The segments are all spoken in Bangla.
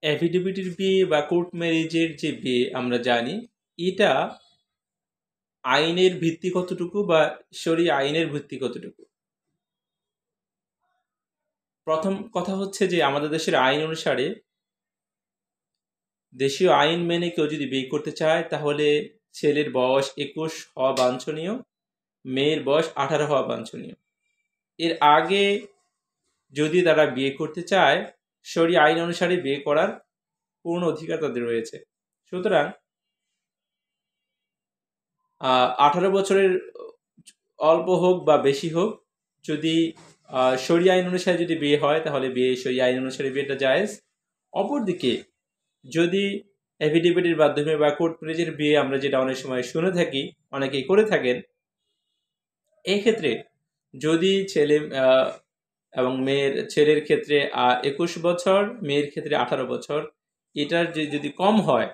অ্যাফিডেভিটের বিয়ে বা কোর্ট ম্যারেজের যে বিয়ে আমরা জানি, এটা আইনের ভিত্তি কতটুকু বা শরীয় আইনের ভিত্তি কতটুকু? প্রথম কথা হচ্ছে যে আমাদের দেশের আইন অনুসারে দেশীয় আইন মেনে কেউ যদি বিয়ে করতে চায় তাহলে ছেলের বয়স 21 হওয়া বাঞ্ছনীয়, মেয়ের বয়স 18 হওয়া বাঞ্ছনীয়। এর আগে যদি তারা বিয়ে করতে চায়, শরীয় আইন অনুসারে বিয়ে করার পূর্ণ অধিকার তাদের রয়েছে। সুতরাং 18 বছরের অল্প হোক বা বেশি হোক, যদি শরীয় আইন অনুসারে যদি বিয়ে হয় তাহলে শরীয় আইন অনুসারে বিয়েটা জায়েজ। অপরদিকে যদি অ্যাফিডেভিটের মাধ্যমে বা কোর্ট ম্যারেজের বিয়ে আমরা যেটা অনেক সময় শুনে থাকি, অনেকেই করে থাকেন, এই ক্ষেত্রে যদি ছেলে এবং ছেলের ক্ষেত্রে 21 বছর, মেয়ের ক্ষেত্রে 18 বছর, এটার যদি কম হয়,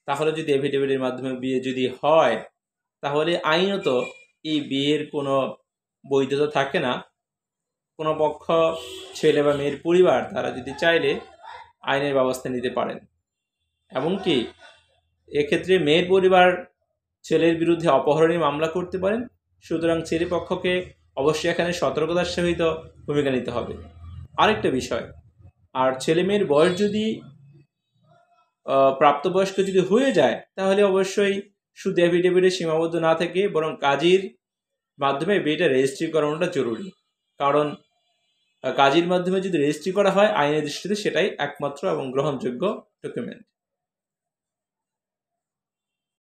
তাহলে যদি অ্যাফিডেভিটের মাধ্যমে বিয়ে যদি হয়, তাহলে আইনত এই বিয়ের কোনো বৈধতা থাকে না। কোনো পক্ষ, ছেলে বা মেয়ের পরিবার, তারা যদি চাইলে আইনের ব্যবস্থা নিতে পারেন। এমনকি এক্ষেত্রে মেয়ের পরিবার ছেলের বিরুদ্ধে অপহরণের মামলা করতে পারেন। সুতরাং ছেলে পক্ষকে অবশ্যই এখানে সতর্কতার সহিত ভূমিকা নিতে হবে। আরেকটা বিষয়, আর ছেলে মেয়ের বয়স যদি প্রাপ্তবয়স্ক যদি হয়ে যায়, তাহলে অবশ্যই শুধু অ্যাফিডেভিটে সীমাবদ্ধ না থেকে বরং কাজীর মাধ্যমে বিয়েটা রেজিস্ট্রি করানোটা জরুরি। কারণ কাজীর মাধ্যমে যদি রেজিস্ট্রি করা হয়, আইনের দৃষ্টিতে সেটাই একমাত্র এবং গ্রহণযোগ্য ডকুমেন্ট।